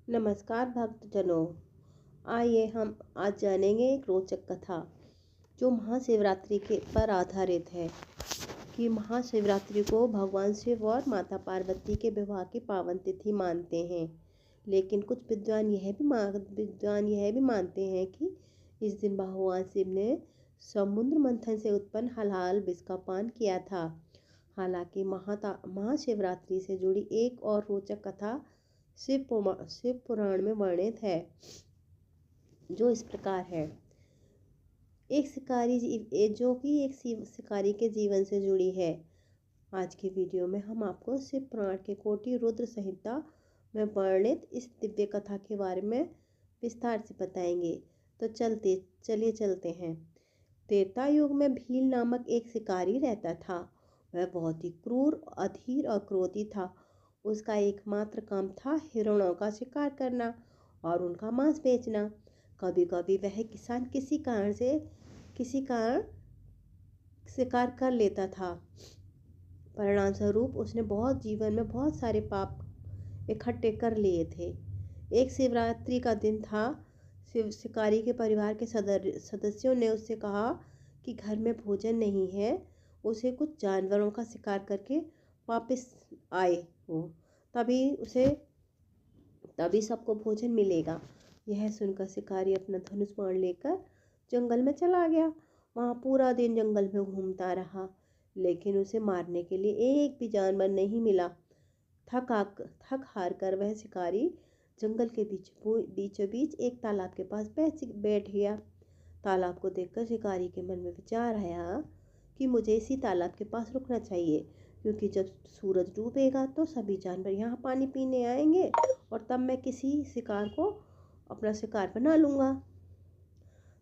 नमस्कार भक्तजनों। आइए हम आज जानेंगे एक रोचक कथा जो महाशिवरात्रि के पर आधारित है कि महाशिवरात्रि को भगवान शिव और माता पार्वती के विवाह की पावन तिथि मानते हैं। लेकिन कुछ विद्वान यह भी मानते हैं कि इस दिन भगवान शिव ने समुद्र मंथन से उत्पन्न हलाल विष का पान किया था। हालांकि महाशिवरात्रि से जुड़ी एक और रोचक कथा शिव पुराण में वर्णित है, जो इस प्रकार है। एक शिकारी के जीवन से जुड़ी है। आज की वीडियो में हम आपको शिव पुराण के कोटि रुद्र संहिता में वर्णित इस दिव्य कथा के बारे में विस्तार से बताएंगे। तो चलिए चलते हैं। त्रेता युग में भील नामक एक शिकारी रहता था। वह बहुत ही क्रूर, अधीर और क्रोधी था। उसका एकमात्र काम था हिरणों का शिकार करना और उनका मांस बेचना। कभी कभी वह किसान किसी कारण शिकार कर लेता था। परिणाम स्वरूप उसने जीवन में बहुत सारे पाप इकट्ठे कर लिए थे। एक शिवरात्रि का दिन था। शिकारी के परिवार के सदस्यों ने उससे कहा कि घर में भोजन नहीं है, उसे कुछ जानवरों का शिकार करके वापस आए हो, तभी सबको भोजन मिलेगा। यह सुनकर शिकारी अपना धनुष बाण लेकर जंगल में चला गया। वहाँ पूरा दिन जंगल में घूमता रहा, लेकिन उसे मारने के लिए एक भी जानवर नहीं मिला। थक हार कर वह शिकारी जंगल के बीचों बीच एक तालाब के पास बैठ गया। तालाब को देखकर शिकारी के मन में विचार आया कि मुझे इसी तालाब के पास रुकना चाहिए, क्योंकि जब सूरज डूबेगा तो सभी जानवर यहाँ पानी पीने आएंगे और तब मैं किसी शिकार को अपना शिकार बना लूँगा।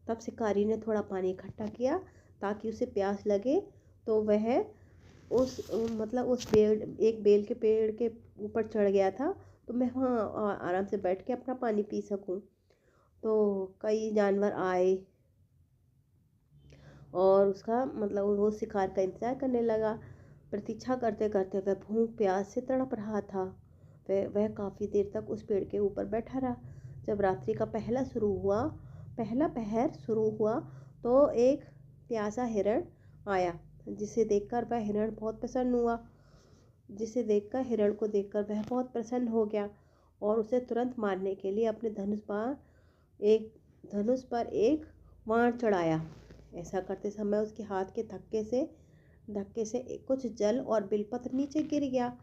तब शिकारी ने थोड़ा पानी इकट्ठा किया ताकि उसे प्यास लगे तो वह एक बेल के पेड़ के ऊपर चढ़ गया था, तो मैं वहाँ आराम से बैठ के अपना पानी पी सकूँ। तो कई जानवर आए और वो शिकार का इंतज़ार करने लगा। प्रतीक्षा करते करते वह भूख प्यास से तड़प रहा था। वह काफ़ी देर तक उस पेड़ के ऊपर बैठा रहा। जब रात्रि का पहला पहर शुरू हुआ तो एक प्यासा हिरण आया, जिसे देखकर हिरण को देखकर वह बहुत प्रसन्न हो गया और उसे तुरंत मारने के लिए अपने धनुष पर एक बाण चढ़ाया। ऐसा करते समय उसके हाथ के धक्के से कुछ जल और बिलपत्र नीचे गिर गया।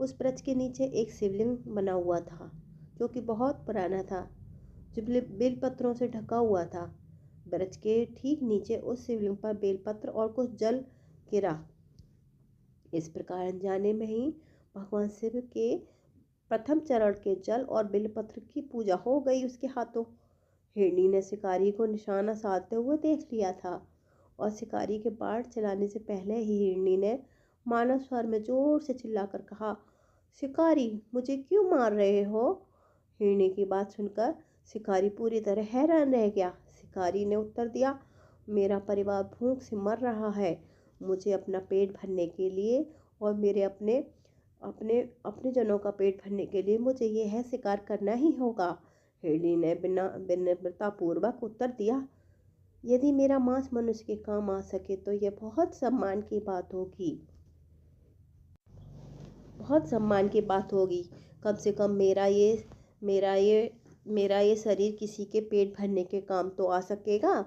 उस वृक्ष के नीचे एक शिवलिंग बना हुआ था, जो कि बहुत पुराना था, जो बेलपत्रों से ढका हुआ था। वृक्ष के ठीक नीचे उस शिवलिंग पर बेलपत्र और कुछ जल गिरा। इस प्रकार अनजाने में ही भगवान शिव के प्रथम चरण के जल और बेलपत्र की पूजा हो गई उसके हाथों। हिरनी ने शिकारी को निशाना साधते हुए देख लिया था और शिकारी के बाण चलाने से पहले ही हिरनी ने मानव स्वर में जोर से चिल्लाकर कहा, शिकारी, मुझे क्यों मार रहे हो? हिरनी की बात सुनकर शिकारी पूरी तरह हैरान रह गया। शिकारी ने उत्तर दिया, मेरा परिवार भूख से मर रहा है। मुझे अपना पेट भरने के लिए और मेरे अपने जनों का पेट भरने के लिए मुझे यह शिकार करना ही होगा। हिरनी ने विनम्रतापूर्वक उत्तर दिया, यदि मेरा मांस मनुष्य के काम आ सके तो यह बहुत सम्मान की बात होगी। कम से कम मेरा ये शरीर किसी के पेट भरने के काम तो आ सकेगा।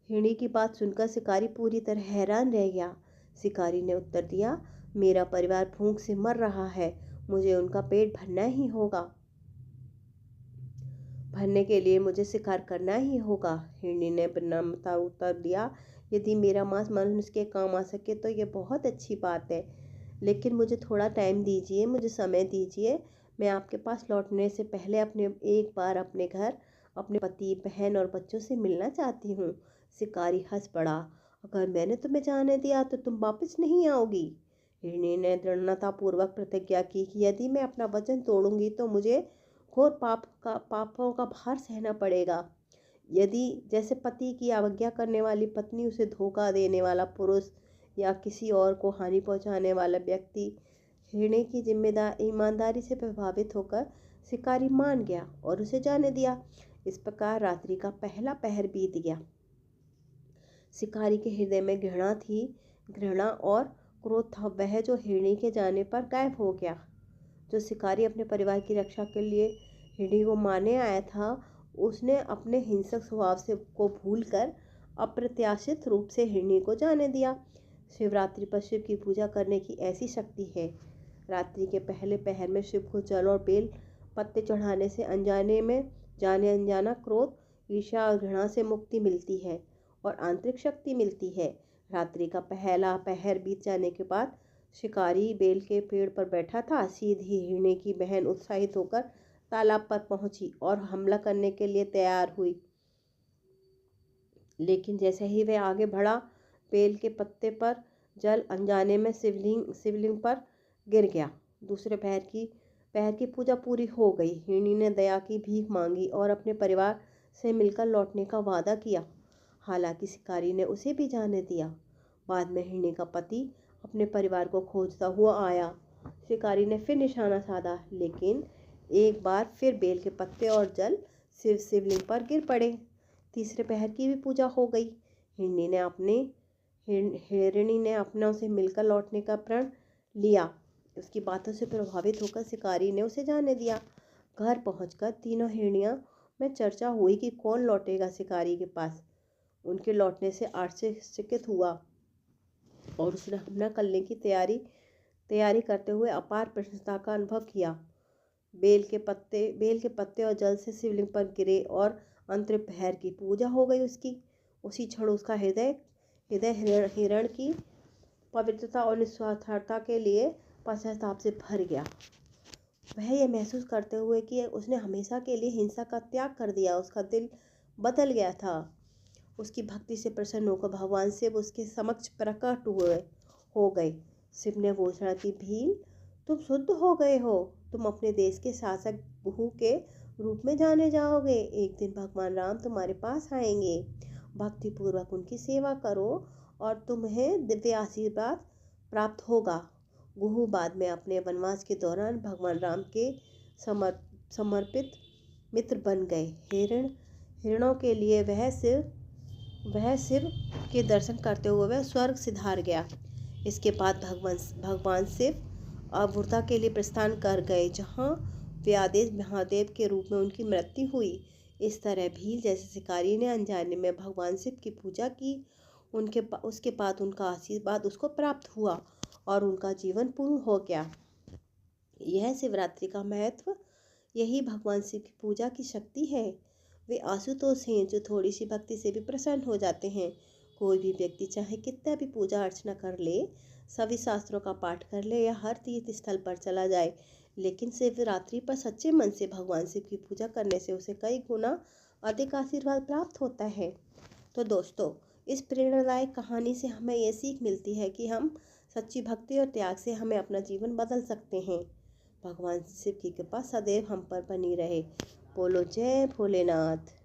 हिरनी की बात सुनकर शिकारी पूरी तरह हैरान रह गया। शिकारी ने उत्तर दिया, मेरा परिवार भूख से मर रहा है, मुझे उनका पेट भरना ही होगा। भरने के लिए मुझे शिकार करना ही होगा। हिरनी ने विनम्रता उत्तर दिया, यदि मेरा मांस मनुष्य के काम आ सके तो ये बहुत अच्छी बात है, लेकिन मुझे थोड़ा टाइम दीजिए, मुझे समय दीजिए। मैं आपके पास लौटने से पहले एक बार अपने घर, अपने पति, बहन और बच्चों से मिलना चाहती हूँ। शिकारी हंस पड़ा, अगर मैंने तुम्हें जाने दिया तो तुम वापस नहीं आओगी। हिरनी ने दृढ़तापूर्वक प्रतिज्ञा की कि यदि मैं अपना वचन तोड़ूंगी तो मुझे घोर पापों का भार सहना पड़ेगा। यदि जैसे पति की अवज्ञा करने वाली पत्नी, उसे धोखा देने वाला पुरुष या किसी और को हानि पहुंचाने वाला व्यक्ति हिरणी की ईमानदारी से प्रभावित होकर शिकारी मान गया और उसे जाने दिया। इस प्रकार रात्रि का पहला पहर बीत गया। शिकारी के हृदय में घृणा और क्रोध था। वह जो हिरणी के जाने पर गायब हो गया। जो शिकारी अपने परिवार की रक्षा के लिए हिरणी को मारने आया था, उसने अपने हिंसक स्वभाव से को भूलकर अप्रत्याशित रूप से हिरणी को जाने दिया। शिवरात्रि पर शिव की पूजा करने की ऐसी शक्ति है। रात्रि के पहले पहर में शिव को जल और बेल पत्ते चढ़ाने से अनजाना क्रोध, ईर्ष्या और घृणा से मुक्ति मिलती है और आंतरिक शक्ति मिलती है। रात्रि का पहला पहर बीत जाने के बाद शिकारी बेल के पेड़ पर बैठा था। सीधी हिरणी की बहन उत्साहित होकर तालाब पर पहुंची और हमला करने के लिए तैयार हुई। लेकिन जैसे ही वह आगे बढ़ा, बेल के पत्ते पर जल अनजाने में शिवलिंग पर गिर गया। दूसरे पहर की पूजा पूरी हो गई। हिरणी ने दया की भीख मांगी और अपने परिवार से मिलकर लौटने का वादा किया। हालांकि शिकारी ने उसे भी जाने दिया। बाद में हिरणी का पति अपने परिवार को खोजता हुआ आया। शिकारी ने फिर निशाना साधा, लेकिन एक बार फिर बेल के पत्ते और जल शिवलिंग पर गिर पड़े। तीसरे पहर की भी पूजा हो गई। हिरणी ने अपनों से मिलकर लौटने का प्रण लिया। उसकी बातों से प्रभावित होकर शिकारी ने उसे जाने दिया। घर पहुंचकर तीनों हिरनियों में चर्चा हुई कि कौन लौटेगा शिकारी के पास। उनके लौटने से आश्चर्यचकित हुआ और उसने हमला करने की तैयारी करते हुए अपार प्रसन्नता का अनुभव किया। बेल के पत्ते और जल से शिवलिंग पर गिरे और अंतरिम पहर की पूजा हो गई उसकी। उसी क्षण उसका हृदय हिरण की पवित्रता और निस्वार्थता के लिए पश्चाताप से भर गया। वह यह महसूस करते हुए कि उसने हमेशा के लिए हिंसा का त्याग कर दिया, उसका दिल बदल गया था। उसकी भक्ति से प्रसन्न होकर भगवान शिव उसके समक्ष प्रकट हो गए। शिव ने घोषणा की, भील, तुम शुद्ध हो गए हो। तुम अपने देश के शासक गुहू के रूप में जाने जाओगे। एक दिन भगवान राम तुम्हारे पास आएंगे। भक्ति पूर्वक उनकी सेवा करो और तुम्हें दिव्य आशीर्वाद प्राप्त होगा। गुहू बाद में अपने वनवास के दौरान भगवान राम के समर्पित मित्र बन गए। हिरणों के लिए वह शिव के दर्शन करते हुए वह स्वर्ग सिधार गया। इसके बाद भगवान शिव अवुर्धा के लिए प्रस्थान कर गए, जहाँ व्यादेश महादेव के रूप में उनकी मृत्यु हुई। इस तरह भील जैसे शिकारी ने अनजाने में भगवान शिव की पूजा की। उसके बाद उनका आशीर्वाद उसको प्राप्त हुआ और उनका जीवन पूर्ण हो गया। यह शिवरात्रि का महत्व, यही भगवान शिव की पूजा की शक्ति है। वे आशुतोष हैं जो थोड़ी सी भक्ति से भी प्रसन्न हो जाते हैं। कोई भी व्यक्ति चाहे कितना भी पूजा अर्चना कर ले, सभी शास्त्रों का पाठ कर ले या हर तीर्थ स्थल पर चला जाए, लेकिन शिवरात्रि पर सच्चे मन से भगवान शिव की पूजा करने से उसे कई गुना अधिक आशीर्वाद प्राप्त होता है। तो दोस्तों, इस प्रेरणादायक कहानी से हमें ये सीख मिलती है कि हम सच्ची भक्ति और त्याग से हमें अपना जीवन बदल सकते हैं। भगवान शिव की कृपा सदैव हम पर बनी रहे। बोलो जय भोलेनाथ।